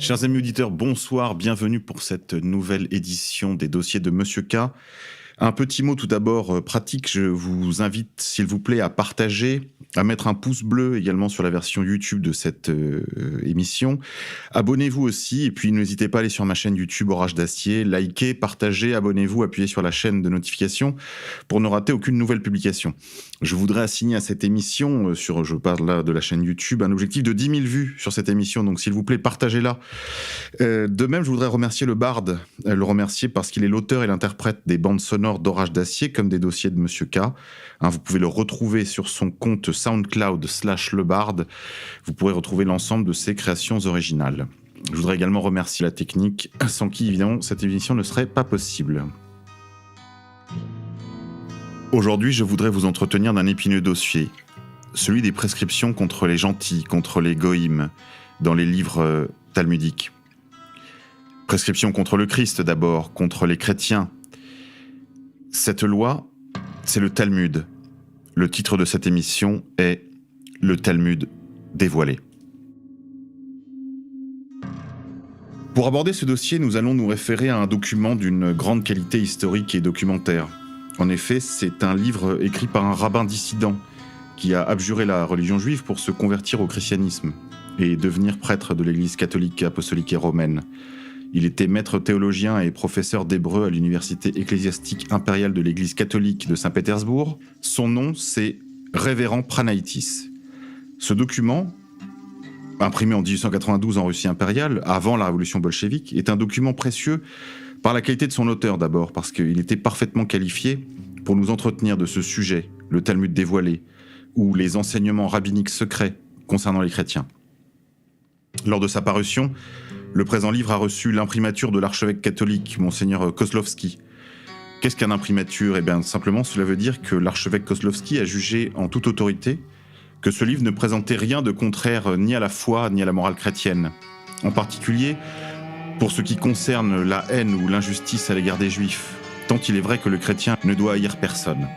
Chers amis auditeurs, bonsoir, bienvenue pour cette nouvelle édition des dossiers de Monsieur K. Un petit mot tout d'abord pratique, je vous invite s'il vous plaît à partager, à mettre un pouce bleu également sur la version YouTube de cette émission. Abonnez-vous aussi et puis n'hésitez pas à aller sur ma chaîne YouTube Orage d'Acier, likez, partagez, abonnez-vous, appuyez sur la chaîne de notification pour ne rater aucune nouvelle publication. Je voudrais assigner à cette émission, je parle là de la chaîne YouTube, un objectif de 10 000 vues sur cette émission, donc s'il vous plaît partagez-la. De même, je voudrais remercier le Bard, le remercier parce qu'il est l'auteur et l'interprète des bandes sonores d'Orage d'Acier comme des dossiers de Monsieur K. Vous pouvez le retrouver sur son compte SoundCloud/lebard. Vous pourrez retrouver l'ensemble de ses créations originales. Je voudrais également remercier la technique, sans qui évidemment cette émission ne serait pas possible. Aujourd'hui, je voudrais vous entretenir d'un épineux dossier, celui des prescriptions contre les gentils, contre les goïms, dans les livres talmudiques. Prescriptions contre le Christ d'abord, contre les chrétiens. Cette loi, c'est le Talmud. Le titre de cette émission est « Le Talmud dévoilé ». Pour aborder ce dossier, nous allons nous référer à un document d'une grande qualité historique et documentaire. En effet, c'est un livre écrit par un rabbin dissident qui a abjuré la religion juive pour se convertir au christianisme et devenir prêtre de l'Église catholique, apostolique et romaine. Il était maître théologien et professeur d'hébreu à l'université ecclésiastique impériale de l'Église catholique de Saint-Pétersbourg. Son nom, c'est Révérend Pranaitis. Ce document, imprimé en 1892 en Russie impériale, avant la révolution bolchevique, est un document précieux par la qualité de son auteur d'abord, parce qu'il était parfaitement qualifié pour nous entretenir de ce sujet, le Talmud dévoilé, ou les enseignements rabbiniques secrets concernant les chrétiens. Lors de sa parution, le présent livre a reçu l'imprimature de l'archevêque catholique, Monseigneur Kozlowski. Qu'est-ce qu'un imprimature ? Eh bien, simplement, cela veut dire que l'archevêque Kozlowski a jugé en toute autorité que ce livre ne présentait rien de contraire ni à la foi ni à la morale chrétienne. En particulier, pour ce qui concerne la haine ou l'injustice à l'égard des Juifs, tant il est vrai que le chrétien ne doit haïr personne.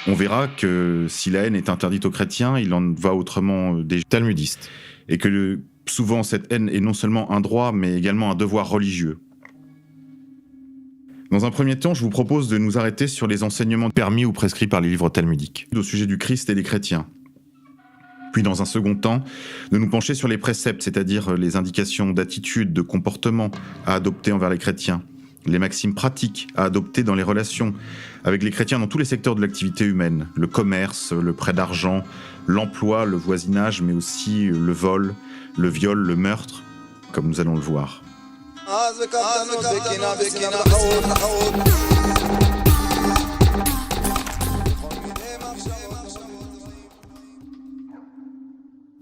On verra que si la haine est interdite aux chrétiens, il en va autrement des talmudistes. Et que souvent cette haine est non seulement un droit, mais également un devoir religieux. Dans un premier temps, je vous propose de nous arrêter sur les enseignements permis ou prescrits par les livres talmudiques, au sujet du Christ et des chrétiens. Puis dans un second temps, de nous pencher sur les préceptes, c'est-à-dire les indications d'attitude, de comportement à adopter envers les chrétiens, les maximes pratiques à adopter dans les relations avec les chrétiens dans tous les secteurs de l'activité humaine, le commerce, le prêt d'argent, l'emploi, le voisinage, mais aussi le vol, le viol, le meurtre, comme nous allons le voir.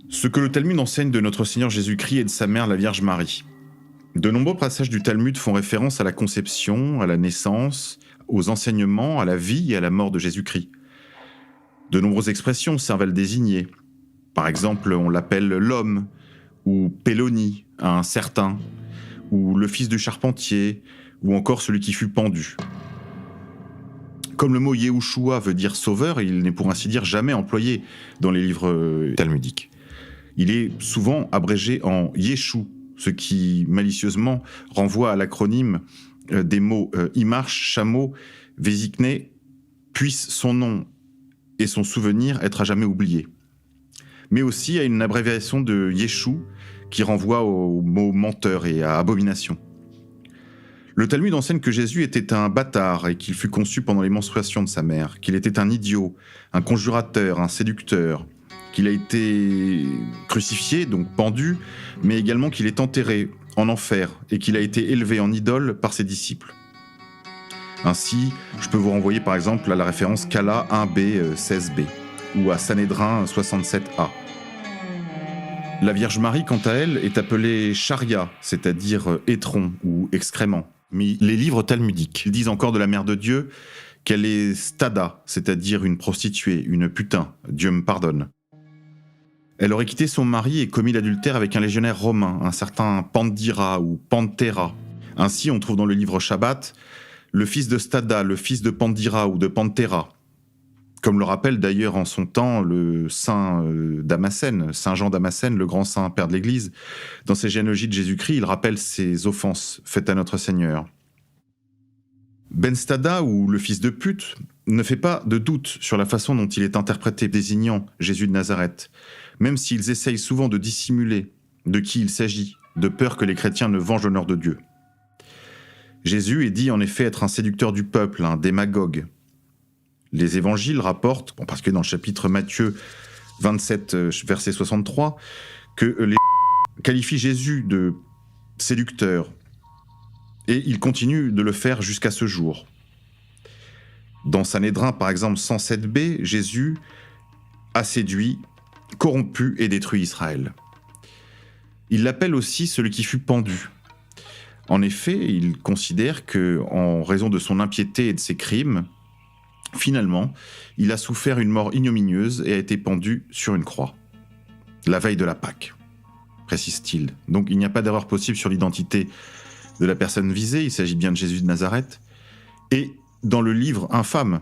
Ce que le Talmud enseigne de notre Seigneur Jésus-Christ et de sa mère, la Vierge Marie. De nombreux passages du Talmud font référence à la conception, à la naissance, aux enseignements, à la vie et à la mort de Jésus-Christ. De nombreuses expressions servent à le désigner. Par exemple, on l'appelle l'homme, ou Péloni, un certain, ou le fils du charpentier, ou encore celui qui fut pendu. Comme le mot Yehoshua veut dire sauveur, il n'est pour ainsi dire jamais employé dans les livres talmudiques. Il est souvent abrégé en Yeshu, ce qui malicieusement renvoie à l'acronyme des mots Imarch, chameau, Vésikné, puisse son nom et son souvenir être à jamais oubliés. Mais aussi à une abréviation de Yeshu qui renvoie au mot menteur et à abomination. Le Talmud enseigne que Jésus était un bâtard et qu'il fut conçu pendant les menstruations de sa mère, qu'il était un idiot, un conjurateur, un séducteur, qu'il a été crucifié, donc pendu, mais également qu'il est enterré en enfer et qu'il a été élevé en idole par ses disciples. Ainsi, je peux vous renvoyer par exemple à la référence Kala 1b 16b ou à Sanhédrin 67a. La Vierge Marie, quant à elle, est appelée Sharia, c'est-à-dire étron ou excrément. Mais les livres talmudiques disent encore de la Mère de Dieu qu'elle est stada, c'est-à-dire une prostituée, une putain, Dieu me pardonne. Elle aurait quitté son mari et commis l'adultère avec un légionnaire romain, un certain Pandira ou Pantera. Ainsi, on trouve dans le livre Shabbat le fils de Stada, le fils de Pandira ou de Pantera. Comme le rappelle d'ailleurs en son temps le saint Damascène, Saint Jean Damascène, le grand saint père de l'Église. Dans ses généalogies de Jésus-Christ, il rappelle ses offenses faites à notre Seigneur. Ben Stada, ou le fils de pute, ne fait pas de doute sur la façon dont il est interprété désignant Jésus de Nazareth, même s'ils essayent souvent de dissimuler de qui il s'agit, de peur que les chrétiens ne vengent l'honneur de Dieu. Jésus est dit en effet être un séducteur du peuple, un démagogue. Les évangiles rapportent, parce que dans le chapitre Matthieu 27, verset 63, que les qualifient Jésus de séducteur, et il continue de le faire jusqu'à ce jour. Dans Sanhédrin, par exemple, 107b, Jésus a séduit, corrompu et détruit Israël. Il l'appelle aussi celui qui fut pendu. En effet, il considère que, en raison de son impiété et de ses crimes, finalement, il a souffert une mort ignominieuse et a été pendu sur une croix. La veille de la Pâque, précise-t-il. Donc il n'y a pas d'erreur possible sur l'identité de la personne visée, il s'agit bien de Jésus de Nazareth. Et dans le livre infâme,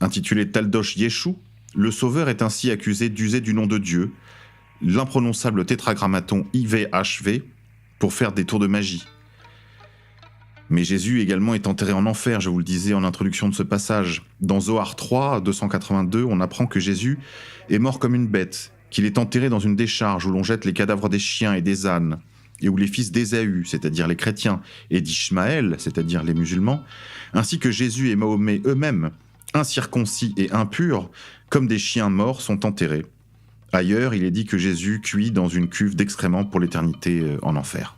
intitulé Taldosh Yeshu, le Sauveur est ainsi accusé d'user du nom de Dieu, l'imprononçable tétragrammaton IVHV, pour faire des tours de magie. Mais Jésus également est enterré en enfer, je vous le disais en introduction de ce passage. Dans Zohar 3, 282, on apprend que Jésus est mort comme une bête, qu'il est enterré dans une décharge où l'on jette les cadavres des chiens et des ânes, et où les fils d'Ésaü, c'est-à-dire les chrétiens, et d'Ishmaël, c'est-à-dire les musulmans, ainsi que Jésus et Mahomet eux-mêmes, incirconcis et impurs, comme des chiens morts, sont enterrés. Ailleurs, il est dit que Jésus cuit dans une cuve d'excréments pour l'éternité en enfer.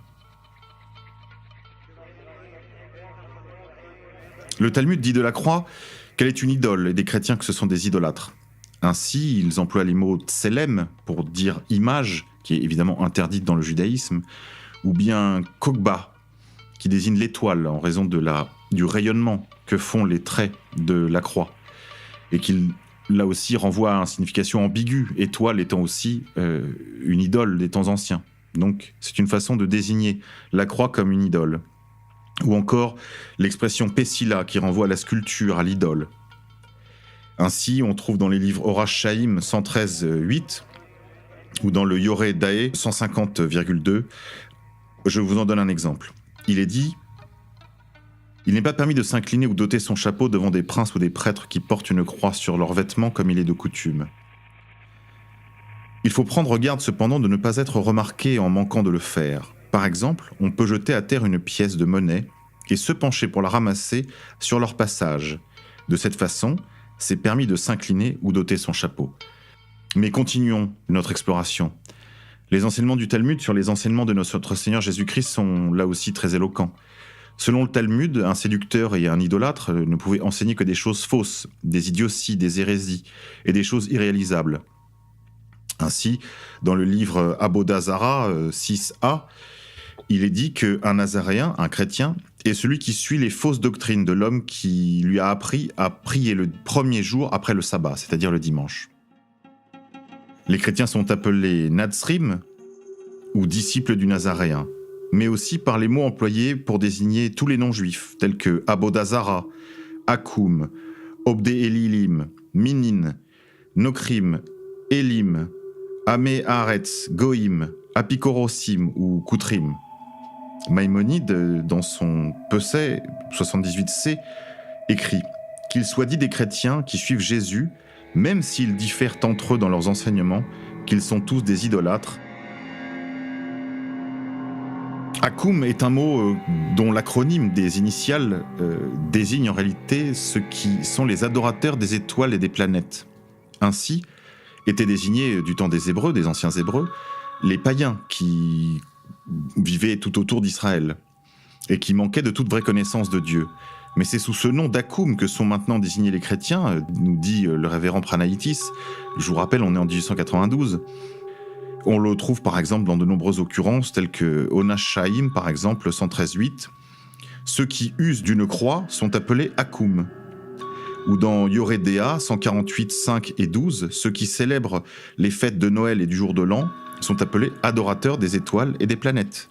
Le Talmud dit de la croix qu'elle est une idole, et des chrétiens que ce sont des idolâtres. Ainsi, ils emploient les mots tselem pour dire image, qui est évidemment interdite dans le judaïsme, ou bien kokba, qui désigne l'étoile en raison du rayonnement que font les traits de la croix, et qui là aussi renvoie à une signification ambiguë, étoile étant aussi une idole des temps anciens. Donc c'est une façon de désigner la croix comme une idole. Ou encore l'expression Pessila qui renvoie à la sculpture, à l'idole. Ainsi, on trouve dans les livres Horash Chaim 113.8 ou dans le Yoreh Daé 150,2, je vous en donne un exemple. Il est dit « Il n'est pas permis de s'incliner ou d'ôter son chapeau devant des princes ou des prêtres qui portent une croix sur leurs vêtements comme il est de coutume. Il faut prendre garde cependant de ne pas être remarqué en manquant de le faire. Par exemple, on peut jeter à terre une pièce de monnaie et se pencher pour la ramasser sur leur passage. De cette façon, c'est permis de s'incliner ou d'ôter son chapeau. » Mais continuons notre exploration. Les enseignements du Talmud sur les enseignements de notre Seigneur Jésus-Christ sont là aussi très éloquents. Selon le Talmud, un séducteur et un idolâtre ne pouvaient enseigner que des choses fausses, des idioties, des hérésies et des choses irréalisables. Ainsi, dans le livre Aboda Zara 6a, il est dit qu'un nazaréen, un chrétien, est celui qui suit les fausses doctrines de l'homme qui lui a appris à prier le premier jour après le sabbat, c'est-à-dire le dimanche. Les chrétiens sont appelés Nazrim, ou disciples du nazaréen, mais aussi par les mots employés pour désigner tous les non-juifs, tels que Aboda Zara, Akoum, Obde Elilim, Minin, Nokrim, Elim, Ame Haaretz, Goïm, Apikorosim ou Koutrim. Maïmonide, dans son Pesset 78c, écrit qu'il soit dit des chrétiens qui suivent Jésus, même s'ils diffèrent entre eux dans leurs enseignements, qu'ils sont tous des idolâtres. Akoum est un mot dont l'acronyme des initiales désigne en réalité ceux qui sont les adorateurs des étoiles et des planètes. Ainsi, étaient désignés du temps des Hébreux, des anciens Hébreux, les païens qui vivaient tout autour d'Israël et qui manquaient de toute vraie connaissance de Dieu. Mais c'est sous ce nom d'Akoum que sont maintenant désignés les chrétiens, nous dit le révérend Pranaïtis. Je vous rappelle, on est en 1892. On le trouve par exemple dans de nombreuses occurrences, telles que Onash Shaim, par exemple, 113.8. Ceux qui usent d'une croix sont appelés Akoum. Ou dans Yoredea 148.5 et 12, ceux qui célèbrent les fêtes de Noël et du jour de l'an sont appelés adorateurs des étoiles et des planètes.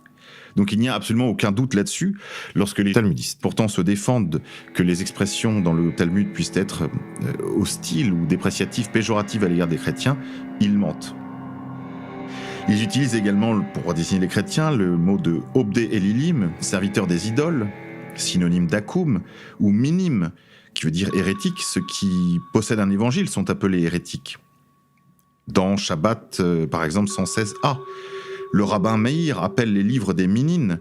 Donc il n'y a absolument aucun doute là-dessus lorsque les talmudistes pourtant se défendent que les expressions dans le Talmud puissent être hostiles ou dépréciatives, péjoratives à l'égard des chrétiens, ils mentent. Ils utilisent également, pour désigner les chrétiens, le mot de Obdé Elilim, serviteur des idoles, synonyme d'Akoum, ou Minim, qui veut dire hérétique. Ceux qui possèdent un évangile sont appelés hérétiques. Dans Shabbat, par exemple, 116a, le rabbin Meir appelle les livres des Minines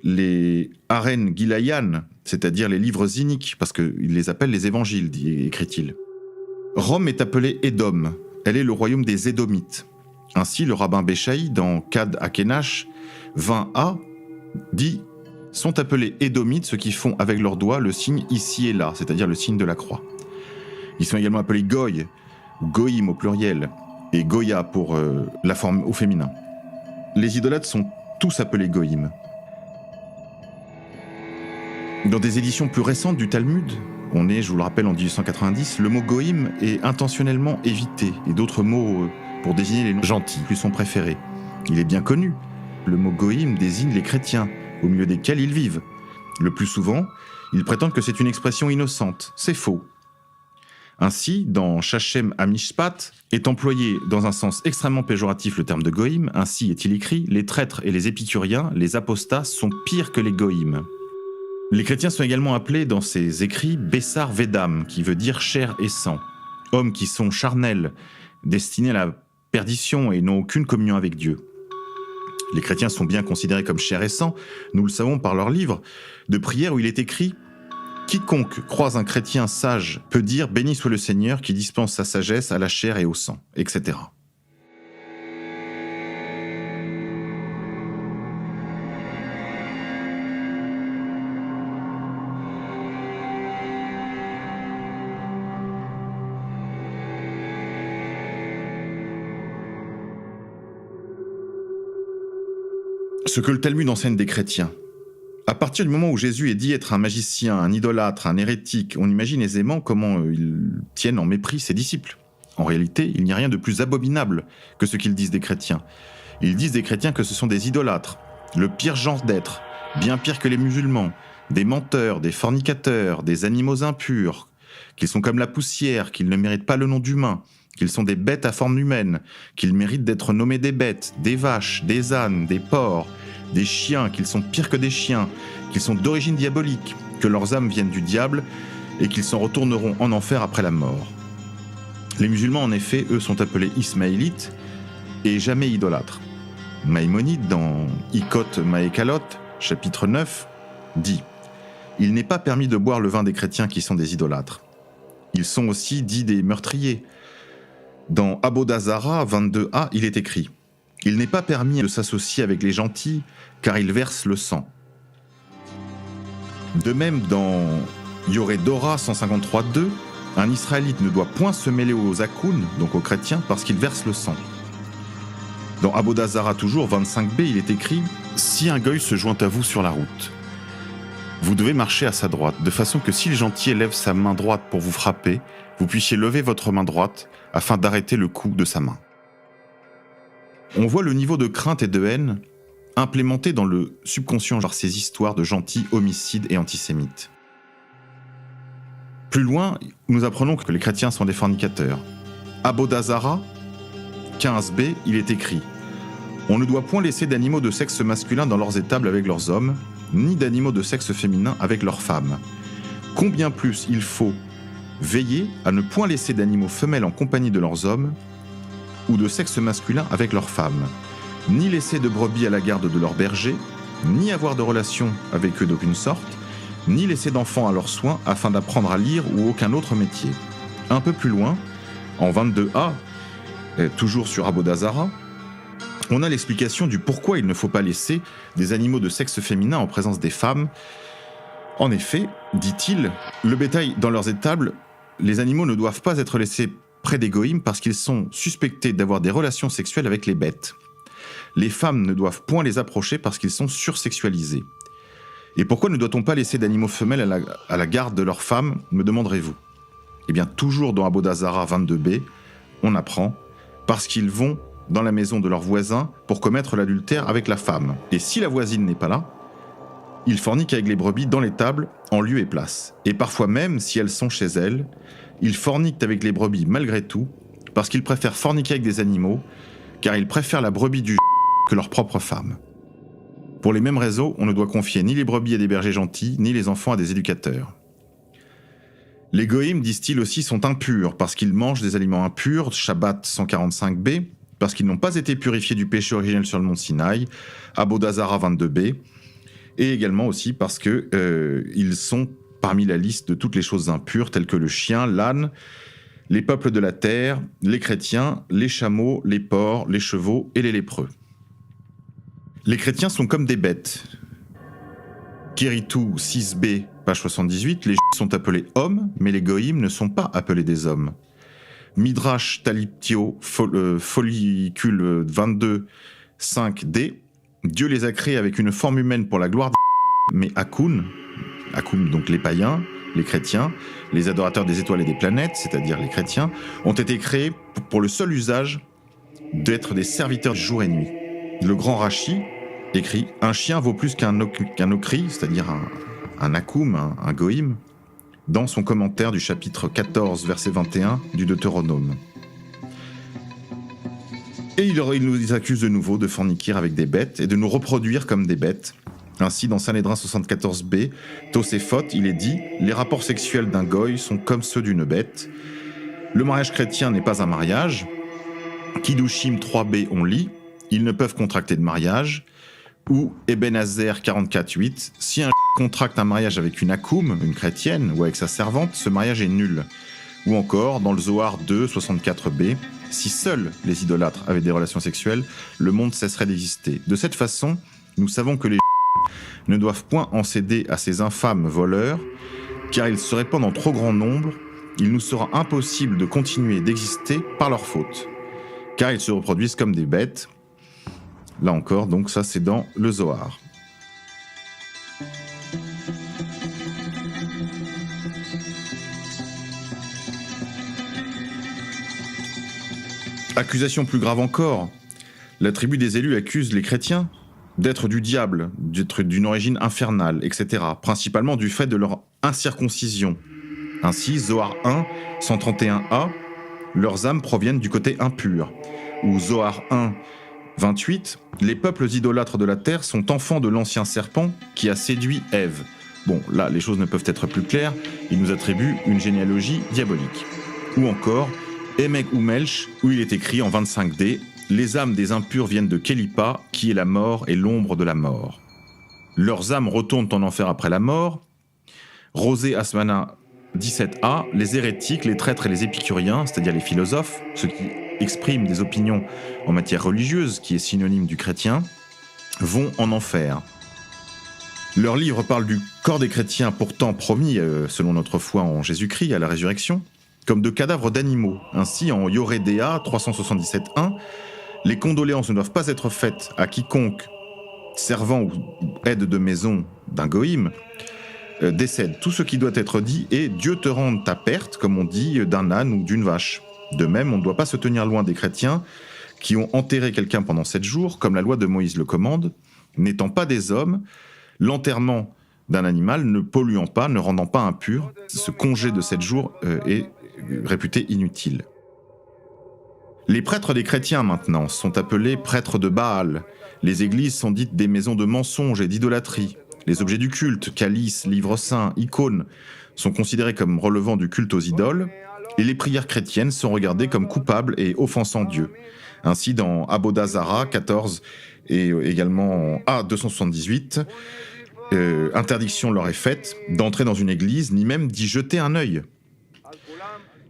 les Aren Gilayan, c'est-à-dire les livres iniques, parce qu'il les appelle les évangiles, écrit-il. Rome est appelée Édom, elle est le royaume des Édomites. Ainsi, le rabbin Béchaï, dans Kad Akenash 20a, dit « sont appelés Édomites ceux qui font avec leurs doigts le signe ici et là, c'est-à-dire le signe de la croix. Ils sont également appelés Goy, ou Goïm au pluriel, et Goya pour la forme au féminin. Les idolâtres sont tous appelés Goïm. Dans des éditions plus récentes du Talmud, on est, je vous le rappelle, en 1890, le mot Goïm est intentionnellement évité, et d'autres mots pour désigner les noms gentils lui sont préférés. Il est bien connu, le mot Goïm désigne les chrétiens, au milieu desquels ils vivent. Le plus souvent, ils prétendent que c'est une expression innocente. C'est faux. Ainsi, dans Shachem Amishpat, est employé dans un sens extrêmement péjoratif le terme de Goïm. Ainsi est-il écrit « Les traîtres et les épicuriens, les apostats, sont pires que les Goïm ». Les chrétiens sont également appelés dans ces écrits Bessar Vedam, qui veut dire chair et sang. Hommes qui sont charnels, destinés à la perdition et n'ont aucune communion avec Dieu. Les chrétiens sont bien considérés comme chair et sang, nous le savons par leur livre de prière où il est écrit « Quiconque croise un chrétien sage peut dire « Béni soit le Seigneur qui dispense sa sagesse à la chair et au sang », etc. » Ce que le Talmud enseigne des chrétiens. À partir du moment où Jésus est dit être un magicien, un idolâtre, un hérétique, on imagine aisément comment ils tiennent en mépris ses disciples. En réalité, il n'y a rien de plus abominable que ce qu'ils disent des chrétiens. Ils disent des chrétiens que ce sont des idolâtres, le pire genre d'être, bien pire que les musulmans, des menteurs, des fornicateurs, des animaux impurs, qu'ils sont comme la poussière, qu'ils ne méritent pas le nom d'humain, qu'ils sont des bêtes à forme humaine, qu'ils méritent d'être nommés des bêtes, des vaches, des ânes, des porcs, des chiens, qu'ils sont pires que des chiens, qu'ils sont d'origine diabolique, que leurs âmes viennent du diable et qu'ils s'en retourneront en enfer après la mort. Les musulmans, en effet, eux, sont appelés ismaélites et jamais idolâtres. Maïmonide, dans Ikot Maékalot, chapitre 9, dit « Il n'est pas permis de boire le vin des chrétiens qui sont des idolâtres. Ils sont aussi dits des meurtriers. » Dans Abodazara 22a, il est écrit « Il n'est pas permis de s'associer avec les gentils, car ils versent le sang. » De même, dans Yoredora 153.2, un Israélite ne doit point se mêler aux Akoun, donc aux chrétiens, parce qu'ils versent le sang. Dans Abodazara toujours 25b, il est écrit « Si un goy se joint à vous sur la route, vous devez marcher à sa droite, de façon que si le gentil lève sa main droite pour vous frapper, vous puissiez lever votre main droite afin d'arrêter le coup de sa main. » On voit le niveau de crainte et de haine implémenté dans le subconscient par ces histoires de gentils homicides et antisémites. Plus loin, nous apprenons que les chrétiens sont des fornicateurs. Abodazara 15b, il est écrit « On ne doit point laisser d'animaux de sexe masculin dans leurs étables avec leurs hommes, ni d'animaux de sexe féminin avec leurs femmes. Combien plus il faut veiller à ne point laisser d'animaux femelles en compagnie de leurs hommes, ou de sexe masculin avec leurs femmes, ni laisser de brebis à la garde de leurs bergers, ni avoir de relations avec eux d'aucune sorte, ni laisser d'enfants à leurs soins afin d'apprendre à lire ou aucun autre métier. » Un peu plus loin, en 22a, toujours sur Abodazara, on a l'explication du pourquoi il ne faut pas laisser des animaux de sexe féminin en présence des femmes. En effet, dit-il, le bétail dans leurs étables, les animaux ne doivent pas être laissés près des goïms parce qu'ils sont suspectés d'avoir des relations sexuelles avec les bêtes. Les femmes ne doivent point les approcher parce qu'ils sont sursexualisés. Et pourquoi ne doit-on pas laisser d'animaux femelles à la garde de leurs femmes, me demanderez-vous? Eh bien, toujours dans Abodazara 22b, on apprend « Parce qu'ils vont dans la maison de leur voisin pour commettre l'adultère avec la femme. Et si la voisine n'est pas là, ils forniquent avec les brebis dans l'étable, en lieu et place. Et parfois même, si elles sont chez elles, ils forniquent avec les brebis malgré tout, parce qu'ils préfèrent forniquer avec des animaux, car ils préfèrent la brebis du que leur propre femme. Pour les mêmes raisons, on ne doit confier ni les brebis à des bergers gentils, ni les enfants à des éducateurs. Les goïms, disent-ils aussi, sont impurs, parce qu'ils mangent des aliments impurs, Shabbat 145b, parce qu'ils n'ont pas été purifiés du péché originel sur le mont Sinaï, Abodazara 22b, et également aussi parce qu'ils sont parmi la liste de toutes les choses impures, telles que le chien, l'âne, les peuples de la terre, les chrétiens, les chameaux, les porcs, les chevaux et les lépreux. Les chrétiens sont comme des bêtes. Kiritou 6b, page 78, les juifs sont appelés hommes, mais les goïms ne sont pas appelés des hommes. Midrash Taliptio, follicule 22, 5d, Dieu les a créés avec une forme humaine pour la gloire des mais Akoun donc les païens, les chrétiens, les adorateurs des étoiles et des planètes, c'est-à-dire les chrétiens, ont été créés pour le seul usage d'être des serviteurs jour et nuit. Le grand Rashi écrit « Un chien vaut plus qu'un okri, c'est-à-dire un akoum, un goïm », dans son commentaire du chapitre 14, verset 21 du Deutéronome. Et il nous accuse de nouveau de forniquer avec des bêtes et de nous reproduire comme des bêtes. Ainsi, dans Sanhédrin 74b, Tosefot, il est dit « Les rapports sexuels d'un goy sont comme ceux d'une bête. Le mariage chrétien n'est pas un mariage. Kiddushim 3b, on lit « Ils ne peuvent contracter de mariage. » Ou Eben Hazer 44.8, « Si un contracte un mariage avec une akoum, une chrétienne, ou avec sa servante, ce mariage est nul. » Ou encore, dans le Zohar 2, 64b, « Si seuls les idolâtres avaient des relations sexuelles, le monde cesserait d'exister. » De cette façon, nous savons que les ne doivent point en céder à ces infâmes voleurs, car ils se répandent en trop grand nombre, il nous sera impossible de continuer d'exister par leur faute, car ils se reproduisent comme des bêtes. Là encore, donc ça c'est dans le Zohar. Accusation plus grave encore, la tribu des élus accuse les chrétiens d'être du diable, d'être d'une origine infernale, etc., principalement du fait de leur incirconcision. Ainsi, Zohar 1, 131a, leurs âmes proviennent du côté impur. Ou Zohar 1, 28, les peuples idolâtres de la terre sont enfants de l'ancien serpent qui a séduit Ève. Bon, là, les choses ne peuvent être plus claires, il nous attribue une généalogie diabolique. Ou encore, Emek ou Melch, où il est écrit en 25d, les âmes des impurs viennent de Kélipa, qui est la mort et l'ombre de la mort. Leurs âmes retournent en enfer après la mort. Rosé Asmana 17a, les hérétiques, les traîtres et les épicuriens, c'est-à-dire les philosophes, ceux qui expriment des opinions en matière religieuse, qui est synonyme du chrétien, vont en enfer. Leur livre parle du corps des chrétiens pourtant promis, selon notre foi en Jésus-Christ, à la résurrection, comme de cadavres d'animaux. Ainsi, en Yoredéa 377.1, les condoléances ne doivent pas être faites à quiconque, servant ou aide de maison d'un goïm, décède. Tout ce qui doit être dit est « Dieu te rende ta perte », comme on dit d'un âne ou d'une vache. De même, on ne doit pas se tenir loin des chrétiens qui ont enterré quelqu'un pendant 7 jours, comme la loi de Moïse le commande, n'étant pas des hommes, l'enterrement d'un animal ne polluant pas, ne rendant pas impur, ce congé de 7 jours est réputé inutile. Les prêtres des chrétiens, maintenant, sont appelés prêtres de Baal. Les églises sont dites des maisons de mensonges et d'idolâtrie. Les objets du culte, calices, livres saints, icônes, sont considérés comme relevant du culte aux idoles, et les prières chrétiennes sont regardées comme coupables et offensant Dieu. Ainsi, dans Abodazara 14 et également en A278, interdiction leur est faite d'entrer dans une église, ni même d'y jeter un œil.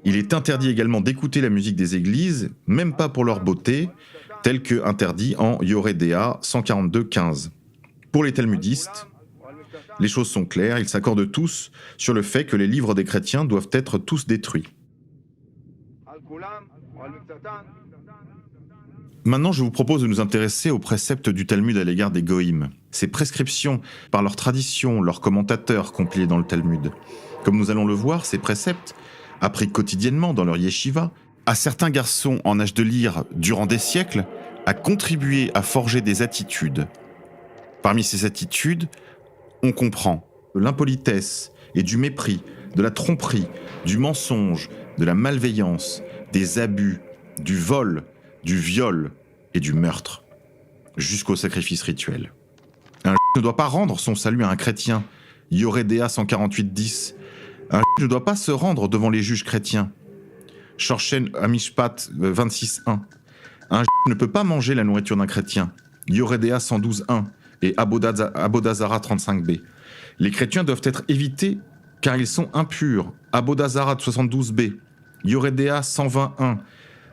Il est interdit également d'écouter la musique des églises, même pas pour leur beauté, tel que interdit en Yoredéa 142.15. Pour les talmudistes, les choses sont claires, ils s'accordent tous sur le fait que les livres des chrétiens doivent être tous détruits. Maintenant, je vous propose de nous intéresser aux préceptes du Talmud à l'égard des goïms. Ces prescriptions, par leurs traditions, leurs commentateurs compilés dans le Talmud. Comme nous allons le voir, ces préceptes, appris quotidiennement dans leur yeshiva, à certains garçons en âge de lire durant des siècles a contribué à forger des attitudes. Parmi ces attitudes, on comprend de l'impolitesse et du mépris, de la tromperie, du mensonge, de la malveillance, des abus, du vol, du viol et du meurtre, jusqu'au sacrifice rituel. Un ne doit pas rendre son salut à un chrétien, Yoredea 148-10. Un ne doit pas se rendre devant les juges chrétiens, Shorchen Amishpat 26.1. Un ne peut pas manger la nourriture d'un chrétien, Yoredea 112.1 et Abodazara 35b. Les chrétiens doivent être évités car ils sont impurs, Abodazara 72b, Yoredea 120.1,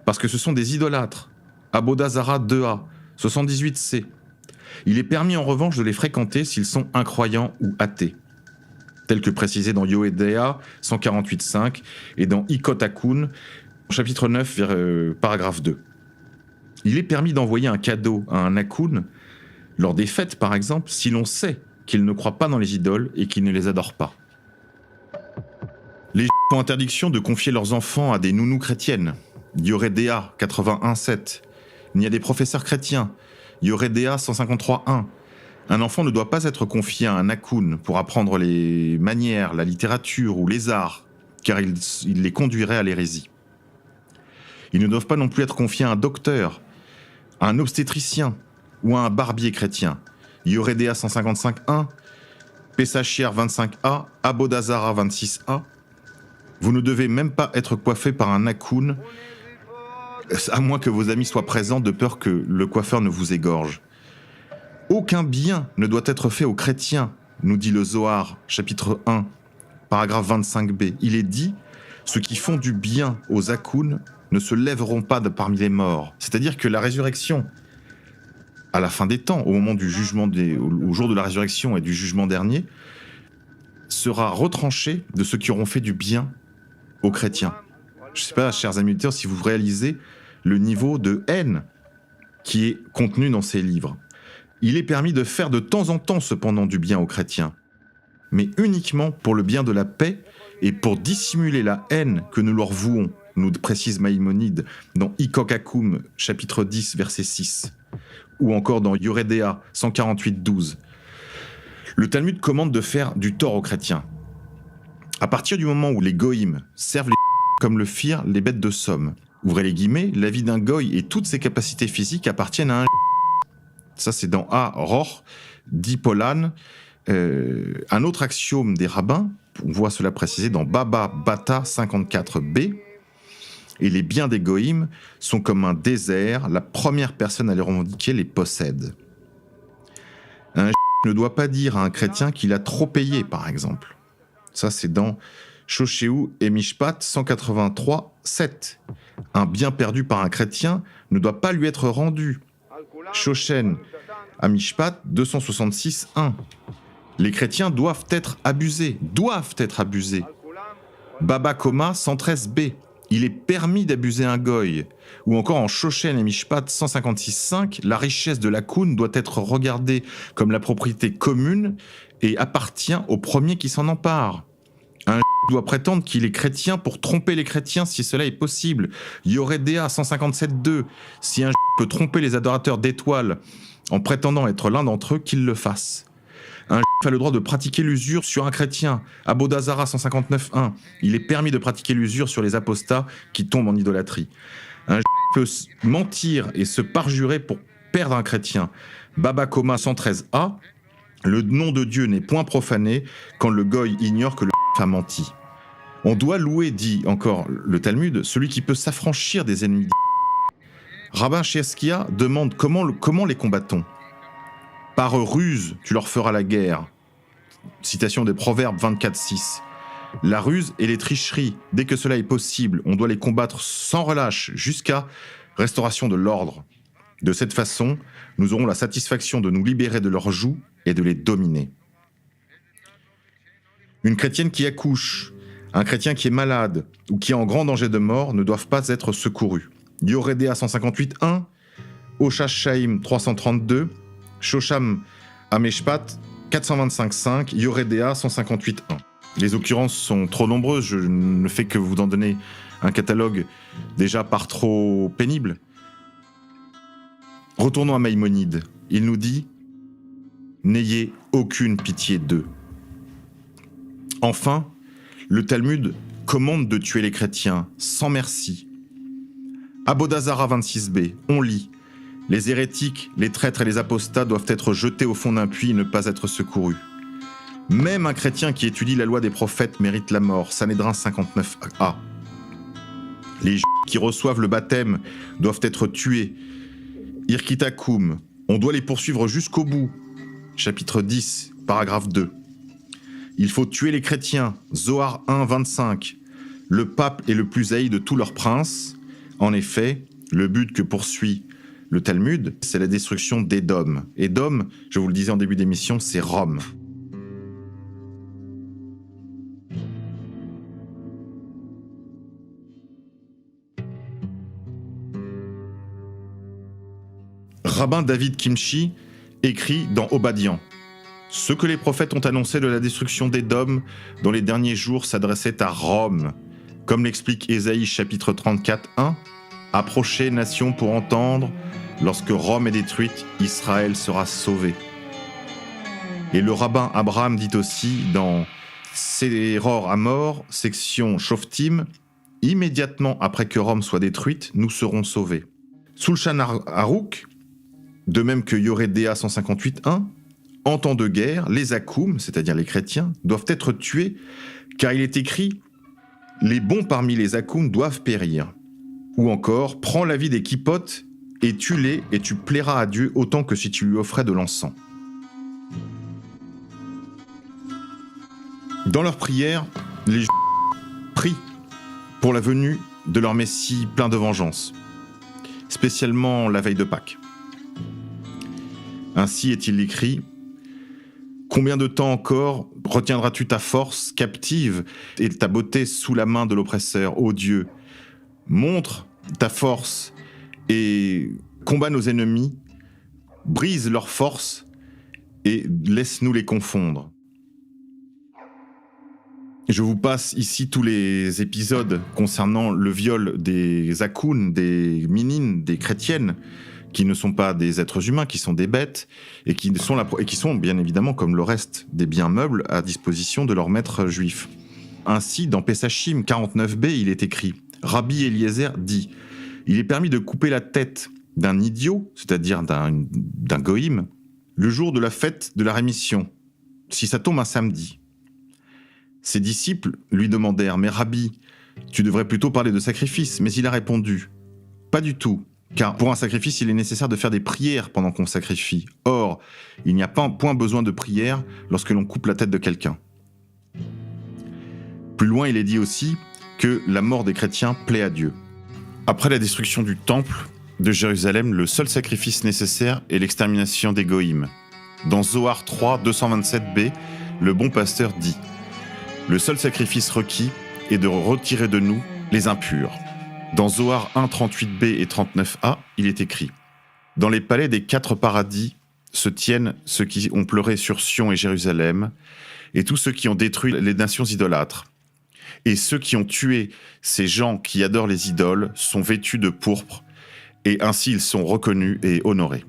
parce que ce sont des idolâtres, Abodazara 2a, 78c. Il est permis en revanche de les fréquenter s'ils sont incroyants ou athées, tel que précisé dans Yoredea 148.5 et dans Ikot Akun, chapitre 9, paragraphe 2. Il est permis d'envoyer un cadeau à un Akun lors des fêtes, par exemple, si l'on sait qu'il ne croit pas dans les idoles et qu'il ne les adore pas. Les ont interdiction de confier leurs enfants à des nounous chrétiennes, Yoredea 81.7, ni à des professeurs chrétiens, Yoredea 153.1. Un enfant ne doit pas être confié à un Akun pour apprendre les manières, la littérature ou les arts, car il les conduirait à l'hérésie. Ils ne doivent pas non plus être confiés à un docteur, à un obstétricien ou à un barbier chrétien, Yoredea 155.1, Pessachier 25a, Abodazara 26a. Vous ne devez même pas être coiffé par un Akun, à moins que vos amis soient présents de peur que le coiffeur ne vous égorge. Aucun bien ne doit être fait aux chrétiens, nous dit le Zohar, chapitre 1, paragraphe 25b. Il est dit, ceux qui font du bien aux Akun ne se lèveront pas de parmi les morts. C'est-à-dire que la résurrection, à la fin des temps, au moment du jugement, au jour de la résurrection et du jugement dernier, sera retranchée de ceux qui auront fait du bien aux chrétiens. Je ne sais pas, chers amis auditeurs, si vous réalisez le niveau de haine qui est contenu dans ces livres. Il est permis de faire de temps en temps cependant du bien aux chrétiens, mais uniquement pour le bien de la paix et pour dissimuler la haine que nous leur vouons, nous précise Maïmonide dans Ikot Akun, chapitre 10, verset 6, ou encore dans Yoredea 148.12. Le Talmud commande de faire du tort aux chrétiens. À partir du moment où les goïms servent les comme le firent les bêtes de somme, ouvrez les guillemets, la vie d'un goï et toutes ses capacités physiques appartiennent à un. Ça, c'est dans A. Roch, d'Hippolyte. Un autre axiome des rabbins, on voit cela précisé dans Baba Bata 54b. Et les biens des goïms sont comme un désert, la première personne à les revendiquer les possède. Un ne doit pas dire à un chrétien qu'il a trop payé, par exemple. Ça, c'est dans Shoshéu et Mishpat 183.7. Un bien perdu par un chrétien ne doit pas lui être rendu. Shoshen à Mishpat 266.1. Les chrétiens doivent être abusés. Baba Koma 113b. Il est permis d'abuser un goy. Ou encore en Shoshen et Mishpat 156.5, la richesse de l'Akun doit être regardée comme la propriété commune et appartient au premier qui s'en empare. Un doit prétendre qu'il est chrétien pour tromper les chrétiens si cela est possible. Yoredea 157.2. Si un peut tromper les adorateurs d'étoiles en prétendant être l'un d'entre eux, qu'il le fasse. Un a le droit de pratiquer l'usure sur un chrétien. Abodazara 159.1. Il est permis de pratiquer l'usure sur les apostats qui tombent en idolâtrie. Un peut mentir et se parjurer pour perdre un chrétien. Baba Koma 113a. Le nom de Dieu n'est point profané quand le goy ignore que le a menti. On doit louer, dit encore le Talmud, celui qui peut s'affranchir des ennemis. Rabbin Cheskia demande comment les combat-on ? Par ruse, tu leur feras la guerre. Citation des Proverbes 24.6. La ruse et les tricheries, dès que cela est possible, on doit les combattre sans relâche jusqu'à restauration de l'ordre. De cette façon, nous aurons la satisfaction de nous libérer de leurs jougs et de les dominer. Une chrétienne qui accouche, un chrétien qui est malade ou qui est en grand danger de mort ne doivent pas être secourus. Yoredea 158.1, Oshashaim 332, Shosham Ameshpat 425.5, Yoredea 158.1. Les occurrences sont trop nombreuses, je ne fais que vous en donner un catalogue déjà par trop pénible. Retournons à Maïmonide. Il nous dit « N'ayez aucune pitié d'eux ». Enfin, le Talmud commande de tuer les chrétiens sans merci. À Bodhazara 26b, on lit « Les hérétiques, les traîtres et les apostats doivent être jetés au fond d'un puits et ne pas être secourus. Même un chrétien qui étudie la loi des prophètes mérite la mort. Sanhédrin 59a. Les juifs qui reçoivent le baptême doivent être tués. Irkitakum, on doit les poursuivre jusqu'au bout. Chapitre 10, paragraphe 2. Il faut tuer les chrétiens. Zohar 1, 25. Le pape est le plus haï de tous leurs princes. En effet, le but que poursuit le Talmud, c'est la destruction d'Édom. Édom, je vous le disais en début d'émission, c'est Rome. Rabbin David Kimchi écrit dans Obadian « Ce que les prophètes ont annoncé de la destruction d'Édom dans les derniers jours s'adressait à Rome. Comme l'explique Ésaïe chapitre 34, 1, « Approchez, nation, pour entendre, lorsque Rome est détruite, Israël sera sauvé. » Et le rabbin Abraham dit aussi dans Seror Amor, section Shoftim, « Immédiatement après que Rome soit détruite, nous serons sauvés. » Sulchan Arouk, de même que Yoredea 158.1, en temps de guerre, les Akoum, c'est-à-dire les chrétiens, doivent être tués, car il est écrit « Les bons parmi les Akoum doivent périr ». Ou encore « Prends la vie des Kippotes et tue-les, et tu plairas à Dieu autant que si tu lui offrais de l'encens. » Dans leurs prières, les Juifs prient pour la venue de leur Messie plein de vengeance, spécialement la veille de Pâques. Ainsi est-il écrit « Combien de temps encore retiendras-tu ta force captive et ta beauté sous la main de l'oppresseur, ô Dieu ? Montre ta force et combat nos ennemis, brise leur force et laisse-nous les confondre. » Je vous passe ici tous les épisodes concernant le viol des Akounes, des Minines, des chrétiennes, qui ne sont pas des êtres humains, qui sont des bêtes, et qui sont bien évidemment, comme le reste des biens meubles, à disposition de leurs maîtres juifs. Ainsi, dans Pesachim 49b, il est écrit « Rabbi Eliezer dit « Il est permis de couper la tête d'un idiot, c'est-à-dire d'un goïm, le jour de la fête de la rémission, si ça tombe un samedi. » Ses disciples lui demandèrent « Mais Rabbi, tu devrais plutôt parler de sacrifice. » Mais il a répondu « Pas du tout. Car pour un sacrifice, il est nécessaire de faire des prières pendant qu'on sacrifie. Or, il n'y a pas point besoin de prière lorsque l'on coupe la tête de quelqu'un. » Plus loin, il est dit aussi que la mort des chrétiens plaît à Dieu. Après la destruction du temple de Jérusalem, le seul sacrifice nécessaire est l'extermination des goïms. Dans Zohar 3, 227b, le bon pasteur dit « Le seul sacrifice requis est de retirer de nous les impurs. » Dans Zohar 1, 38b et 39a, il est écrit « Dans les palais des 4 paradis se tiennent ceux qui ont pleuré sur Sion et Jérusalem, et tous ceux qui ont détruit les nations idolâtres. Et ceux qui ont tué ces gens qui adorent les idoles sont vêtus de pourpre, et ainsi ils sont reconnus et honorés. »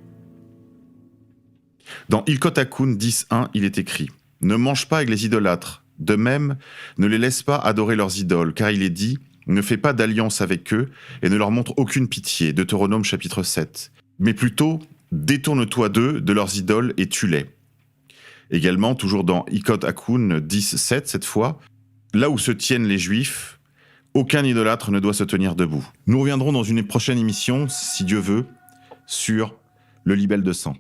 Dans Ilkot Akun 10.1, il est écrit « Ne mange pas avec les idolâtres. De même, ne les laisse pas adorer leurs idoles, car il est dit « Ne fais pas d'alliance avec eux et ne leur montre aucune pitié. » Deutéronome chapitre 7. Mais plutôt, détourne-toi d'eux, de leurs idoles, et tue-les. Également, toujours dans Ilkot Akun 10.7, cette fois, là où se tiennent les Juifs, aucun idolâtre ne doit se tenir debout. Nous reviendrons dans une prochaine émission, si Dieu veut, sur le libelle de sang.